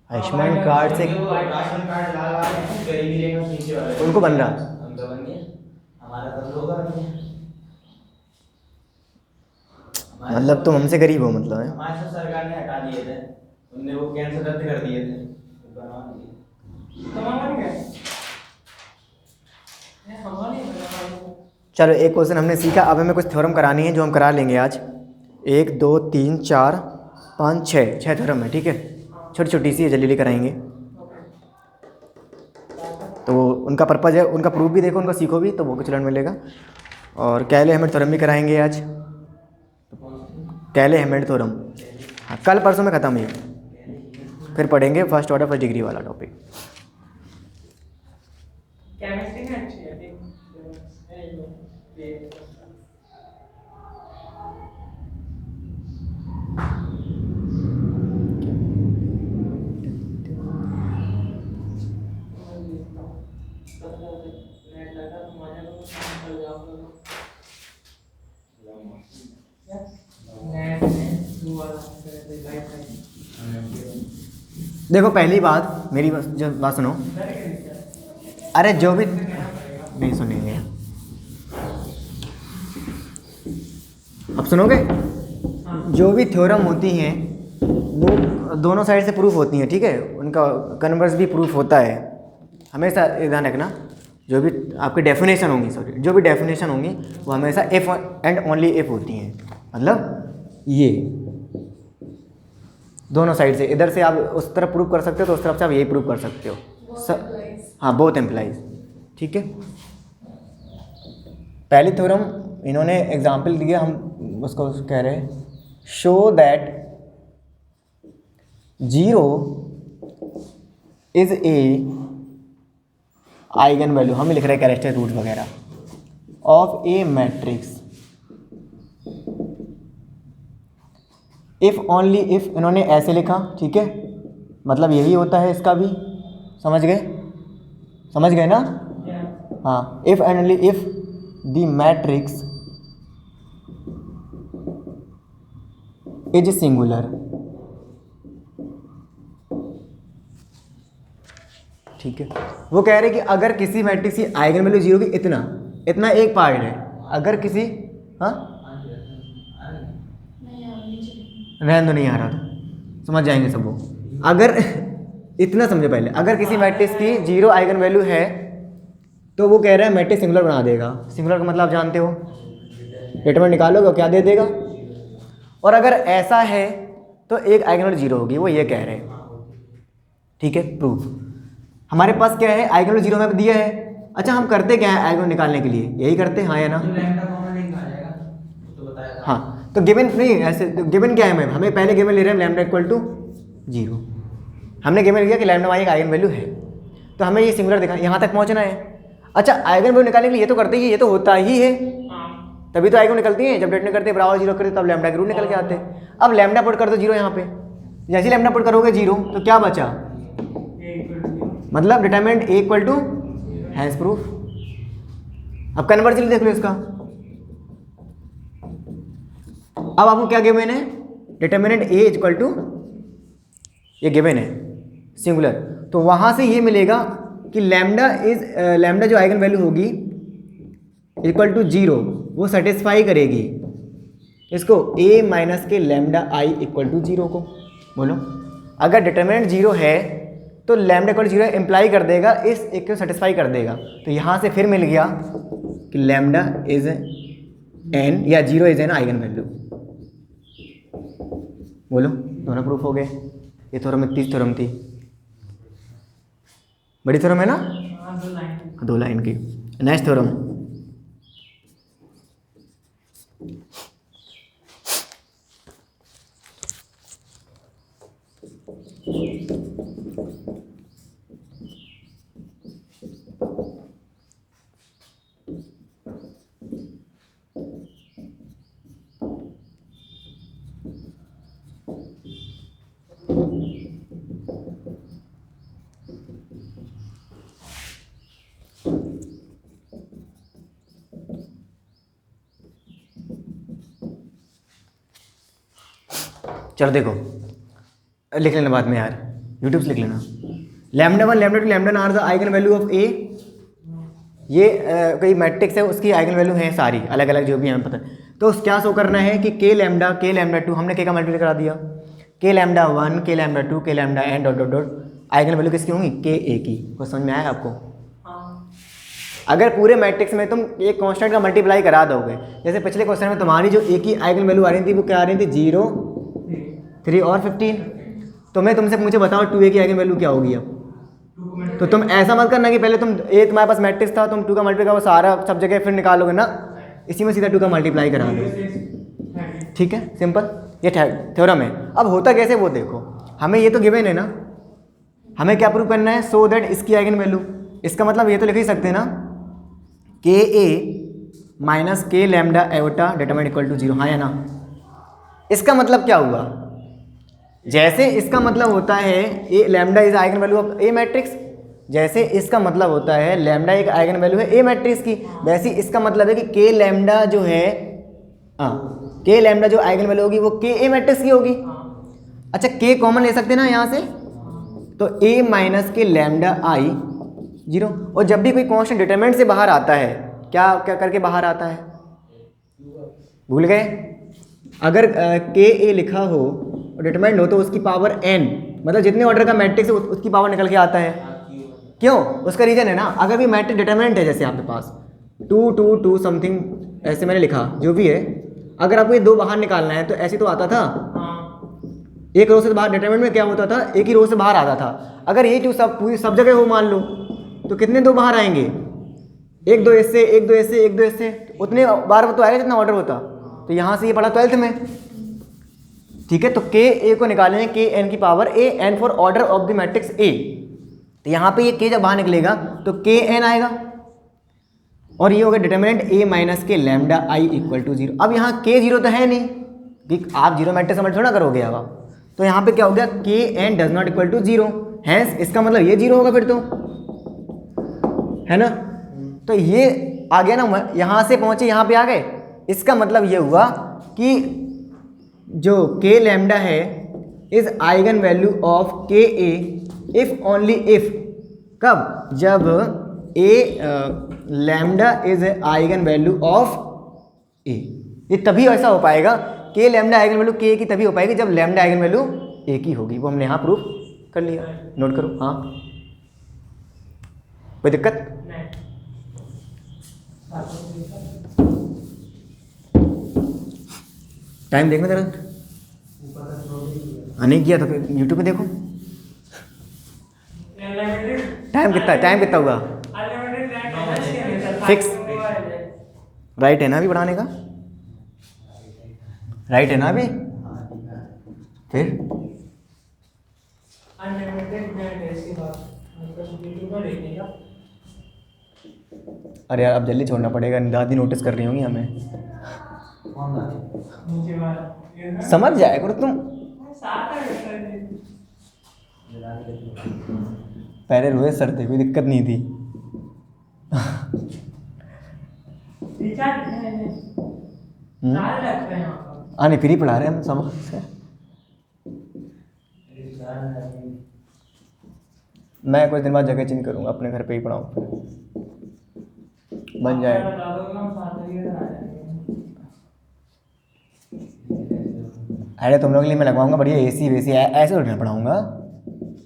आयुष्मान कार्ड से जो राशन कार्ड लाल वाले हैं, गरीबी रेखा से नीचे वाले, उनको बन रहा, उनका बन गया, हमारा तो होगा नहीं। मतलब तुम हमसे गरीब हो मतलब है। हमारे तो सरकार ने हटा दिए थे, उनने वो कैंसर रद्द कर दिए थे, बनवा दिए। तमाम गए ये हमारी बना। चलो एक क्वेश्चन हमने सीखा, अब हमें कुछ थ्योरम करानी है जो हम करा लेंगे आज। 1 2 3 4 5 6 थ्योरम है, ठीक है, छोटी छोटी सी है, जल्दी जल्दी कराएंगे। तो उनका पर्पज़ है, उनका प्रूफ भी देखो, उनका सीखो भी, तो वो कुछ लर्न मिलेगा। और कैले हैमिल्टन थ्योरम भी कराएंगे आज, कैले हैमिल्टन थ्योरम। हाँ, कल परसों में ख़त्म है, फिर पढ़ेंगे फर्स्ट ऑर्डर फर्स्ट डिग्री वाला टॉपिक। केमिस्ट्री में अच्छी है ठीक है ये देखो पहली बात, मेरी जो बात सुनो, अरे जो भी नहीं सुनेंगे, अब सुनोगे। जो भी थ्योरम होती हैं वो दोनों साइड से प्रूफ होती हैं, ठीक है, उनका कन्वर्स भी प्रूफ होता है। हमेशा ध्यान रखना, जो भी आपकी डेफिनेशन होंगी, सॉरी, जो भी डेफिनेशन होंगी वो हमेशा इफ़ एंड ओनली इफ़ होती हैं। मतलब ये दोनों साइड से, इधर से आप उस तरफ प्रूव कर सकते हो तो उस तरफ से आप यही प्रूव कर सकते हो। हाँ, बोथ एम्प्लाइज, ठीक है। पहली थ्योरम इन्होंने एग्जाम्पल दिया, हम उसको कह रहे हैं show that 0 is a eigen value, हम लिख रहे हैं कैरेक्टर रूट वगैरह, of A matrix if only if, इन्होंने ऐसे लिखा, ठीक है, मतलब यही होता है इसका भी, समझ गए, समझ गए ना। हाँ, if and only if the matrix is singular, ठीक है। वो कह रहे हैं कि अगर किसी मैट्रिक्स की आइगन वैल्यू 0 की इतना इतना एक पार्ट है, अगर किसी, हाँ रहने दो, नहीं आ रहा था, समझ जाएंगे सब वो। अगर इतना समझो पहले, अगर किसी मैट्रिक्स की 0 आइगन वैल्यू है तो वो कह रहा है मैट्रिक्स सिंगुलर बना देगा। सिंगुलर का मतलब आप जानते हो, डिटरमिनेंट निकालोगे क्या दे देगा। और अगर ऐसा है तो एक आइगन वैल्यू 0 होगी, वो ये कह रहे हैं, ठीक है। प्रूफ हमारे पास क्या है, आइगन वैल्यू 0 हमें दिया है। अच्छा, हम करते क्या है आइगन वैल्यू निकालने के लिए, यही करते हैं, हाँ या ना। हाँ, तो गिवन नहीं, ऐसे तो गिवन क्या है, हमें पहले गिवन ले रहे हैं लैम्डा इक्वल टू 0। हमने गिवन लिया कि लैम्डा वाई एक आइगन वैल्यू है, तो हमें ये सिंगुलर दिखा, यहाँ तक पहुँचना है। अच्छा, आइगन वैल्यू निकालने के लिए ये तो करते ही, ये तो होता ही है, तभी तो आइगन निकलती है। जब डेट नहीं करते, बराबर 0 करते, तब लैम्डा के रूट निकल के आते हैं। अब लैम्डा पुट कर दो 0 यहाँ पे, जैसे लैम्डा पुट करोगे 0 तो क्या बचा, मतलब determinant A equal to has proof. अब कन्वर्जन देख लो इसका, अब आपको क्या गिवन है, डिटरमिनेंट ए इक्वल टू, ये गिवन है सिंगुलर, तो वहां से ये मिलेगा कि लैम्डा जो आइगन वैल्यू होगी इक्वल टू 0, वो सेटिस्फाई करेगी इसको a minus K lambda I equal to 0 को। बोलो, अगर डिटरमिनेंट 0 है तो लैम्डा इक्वल 0 इम्प्लाई कर देगा, इस एक को सेटिस्फाई कर देगा। तो यहाँ से फिर मिल गया कि लैम्डा इज एन या 0 इज एन आइगन वैल्यू। बोलो, दोनों प्रूफ हो गए। ये थ्योरम, इतनी थ्योरम थी, बड़ी थ्योरम है ना, 2 लाइन की। नेक्स्ट थ्योरम, चलो देखो, लिख लेना बाद में यार, यूट्यूब से लिख लेना। Lambda 1 lambda 2 lambda are the eigen value of A. ये कोई मैट्रिक्स है, उसकी आइगन वैल्यू हैं सारी अलग अलग जो भी हमें पता है। तो क्या शो करना है कि के लैम्डा 2, हमने के का मल्टीप्लाई करा दिया, के लैम्डा 1 के lambda 2 K lambda N dot dot dot eigen value किसकी होंगी, के ए की। कुछ समझ में आया आपको? अगर पूरे मैट्रिक्स में तुम एक कांस्टेंट का मल्टीप्लाई करा दोगे, जैसे पिछले क्वेश्चन में तुम्हारी जो ए की आइगन वैल्यू आ रही थी वो क्या आ रही थी, 0, 3 और 15। तो मैं तुमसे मुझे बताओ 2a की आइगन वैल्यू क्या होगी अब। तो तुम ऐसा मत करना कि पहले तुम ए तुम्हारे पास मैट्रिक्स था, तुम 2 का मल्टीप्लाई करो सारा सब जगह फिर निकालोगे ना, इसी में सीधा 2 का मल्टीप्लाई करा दो। ठीक है, सिंपल, ये थ्योरम है। अब होता कैसे वो देखो, हमें ये तो गिवन है ना, हमें क्या प्रूव करना है, सो दैट इसकी आइगन वैल्यू, इसका मतलब ये तो लिख ही सकते हैं ना, K A minus K lambda एवटा डिटरमिनेंट इक्वल टू 0। हाँ या ना? इसका मतलब क्या हुआ, जैसे इसका मतलब होता है A lambda is eigen value of A matrix, जैसे इसका मतलब होता है लैम्डा एक आइगन वैल्यू है ए मैट्रिक्स की, वैसे इसका मतलब है कि के लैम्डा जो है, के लैम्डा जो आइगन वैल्यू होगी वो के ए मैट्रिक्स की होगी। अच्छा, के कॉमन ले सकते हैं ना यहाँ से, तो ए माइनस के लैम्डा आई 0। और जब भी कोई कांस्टेंट डिटरमिनेंट से बाहर आता है, क्या क्या करके बाहर आता है, भूल गए? अगर के ए लिखा हो और डिटरमिनेंट हो तो उसकी पावर n, मतलब जितने ऑर्डर का मैट्रिक्स है उसकी पावर निकल के आता है। क्यों? उसका रीजन है ना, अगर भी मैट्रिक्स डिटरमिनेंट है, जैसे आपके पास 2 2 2 समथिंग ऐसे मैंने लिखा जो भी है, अगर आपको ये 2 बाहर निकालना है तो ऐसे तो आता था, एक रो से बाहर डिटरमिनेंट में क्या होता था, एक ही रो से बाहर आता था। अगर ये 2 सब पूरी सब जगह हो मान लो, तो कितने 2 बाहर आएंगे, 1 2 इससे 1 2 इससे 1 2 इससे, उतने बार तो आएगा जितना ऑर्डर होता। तो यहाँ से ये पढ़ा 12th में, ठीक है। तो के ए को निकालेंगे के एन की power A, N for order of the matrix A. तो यहाँ पे ये के जब बाहर निकलेगा तो के एन आएगा, और ये होगा determinant A minus K lambda I equal to 0। अब यहाँ के 0 तो है नहीं, कि आप 0 मैट्रिक्स समझ थोड़ा करोगे अब आप, तो यहाँ पे क्या हो गया, K N does not equal to 0, hence इसका मतलब ये 0 होगा फिर तो, है ना। तो ये आ गया ना, यहाँ से पहुँचे यहाँ पे आ गए। इसका मतलब ये हुआ कि जो के लैम्डा है इज आइगन वैल्यू ऑफ के ए इफ ओनली इफ, कब, जब A lambda is eigen value of A. ये तभी ऐसा हो पाएगा, के लैम्डा आइगन वैल्यू के की तभी हो पाएगी जब लैम्डा आइगन वैल्यू ए की होगी। वो हमने यहाँ प्रूफ कर लिया, नोट करो। हाँ, कोई दिक्कत? टाइम देखना जरा, नहीं किया तो यूट्यूब पे देखो। टाइम कितना हुआ, फिक्स राइट है ना अभी बढ़ाने का, राइट है ना अभी, फिर अरे यार अब जल्दी छोड़ना पड़ेगा, दादी नोटिस कर रही होंगी हमें। समझ जाए करो तुम, पहले रोए सर थे, कोई दिक्कत नहीं थी। नहीं फ्री पढ़ा रहे हम, समझ से। मैं कुछ दिन बाद जगह चेंज करूँगा, अपने घर पे ही पढ़ाऊँ, बन जाए। अरे तुम लोग के लिए मैं लगवाऊंगा बढ़िया एसी वेसी, ऐसे उठना पढ़ाऊंगा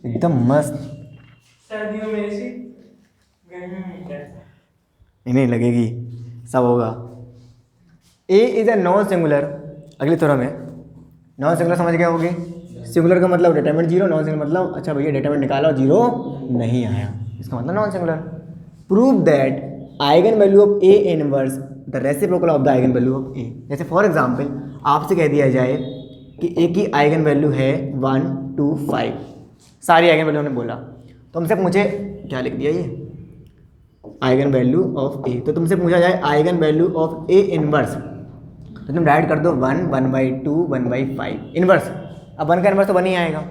एकदम मस्त। सर्दियों में एसी, गर्मियों में नहीं लगेगी, सब होगा। ए इज ए नॉन सिंगुलर, अगली थोड़ा में नॉन सिंगुलर समझ गए होगे। सिंगुलर का मतलब डिटरमिनेंट 0, नॉन सिंगुलर मतलब अच्छा भैया डिटरमिनेंट निकाला और 0 नहीं आया, इसका मतलब non singular. Prove that eigen value of A inverse the reciprocal of the eigen value of A. जैसे फॉर एग्जांपल आपसे कह दिया जाए कि ए की आइगन वैल्यू है 1 2 5, सारी आइगन वैल्यू ने बोला, तो हमसे पूछे क्या लिख दिया ये आइगन वैल्यू ऑफ ए, तो तुमसे पूछा जाए eigen value of A inverse, तो तुम डायरेक्ट कर दो 1 1/2 1/5 इनवर्स। अब 1 का इनवर्स तो 1 ही आएगा,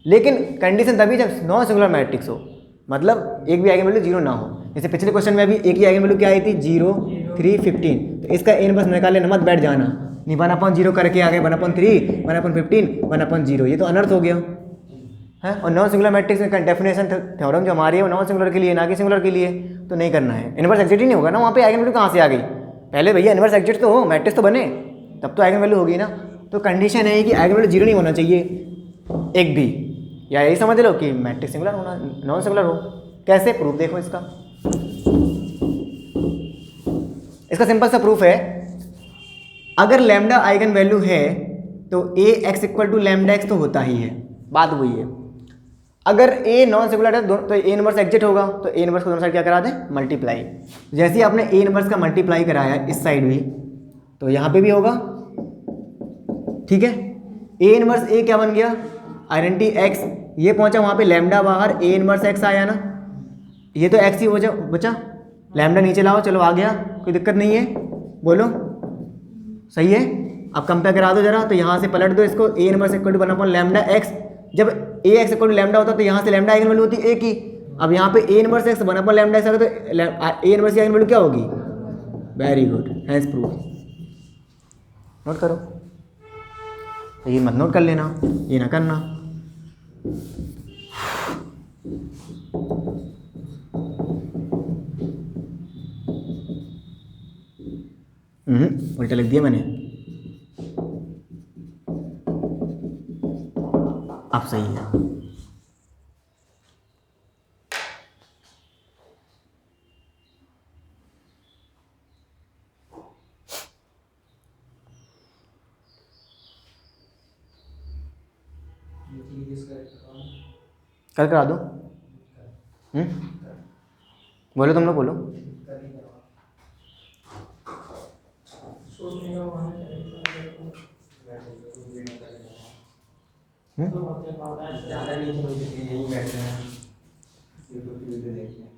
लेकिन कंडीशन तभी जब नॉन सिंगुलर मैट्रिक्स हो, मतलब एक भी आइगन वैल्यू 0 ना हो। जैसे पिछले क्वेश्चन में अभी एक ही आइगन वैल्यू क्या आई थी 0 3 15, तो इसका इनवर्स निकालने मत बैठ जाना, नहीं 1/0 करके आ गए 1/3 1/15 1/0, ये तो अनर्थ हो गया है। और नॉन सिंगुलर मैट्रिक्स में डेफिनेशन थ्योरम जो हमारी है वो नॉन सिंगुलर के लिए ना कि सिंगुलर के लिए, तो नहीं करना है। इनवर्स एग्जिट ही नहीं होगा ना वहाँ पे, आइगन वैल्यू कहाँ से आ गई? पहले भैया इनवर्स एग्जिट तो हो, मैट्रिक्स तो बने, तब तो आइगन वैल्यू होगी ना। तो कंडीशन है कि आइगन वैल्यू 0 नहीं होना चाहिए एक भी, या यही समझ लो कि मैट्रिक्स सिंगुलर होना, नॉन सिंगुलर हो। कैसे प्रूफ देखो इसका, इसका सिंपल सा प्रूफ है, अगर लैम्डा आइगन वैल्यू है तो A x equal to lambda x तो होता ही है, बात वही है। अगर ए नॉन सिंगुलर है तो ए इनवर्स एग्जिट होगा, तो ए इनवर्स को दोनों साइड क्या करा दें? मल्टीप्लाई। जैसे ही आपने ए इनवर्स का मल्टीप्लाई कराया इस साइड भी, तो यहाँ पे भी होगा, ठीक है। ए इनवर्स ए क्या बन गया? आइडेंटिटी एक्स, ये पहुंचा वहाँ पे लैम्डा बाहर, ए इनवर्स एक्स आया ना, ये तो एक्स ही हो जा बचा, लैम्डा नीचे लाओ, चलो आ गया, कोई दिक्कत नहीं है, बोलो सही है। अब कंपेयर करा दो जरा, तो यहाँ से पलट दो इसको, A inverse equal to 1 lambda X, जब A x equal to lambda होता तो यहाँ से लैम्डा आइगन वैल्यू होती ए की, अब यहाँ पे A inverse x 1 lambda x आ गया, तो ए इनवर्स की आइगन वैल्यू क्या होगी? Very good, hence proof. Note करो, तो ये मत नोट कर लेना, ये ना करना। उल्टा लिख दिया मैंने, अब सही है। कल करा दो। बोलो तुम लोग बोलो। ज़्यादा नहीं, यहीं बैठ रहे हैं यूट्यूब की वीडियो देखते हैं।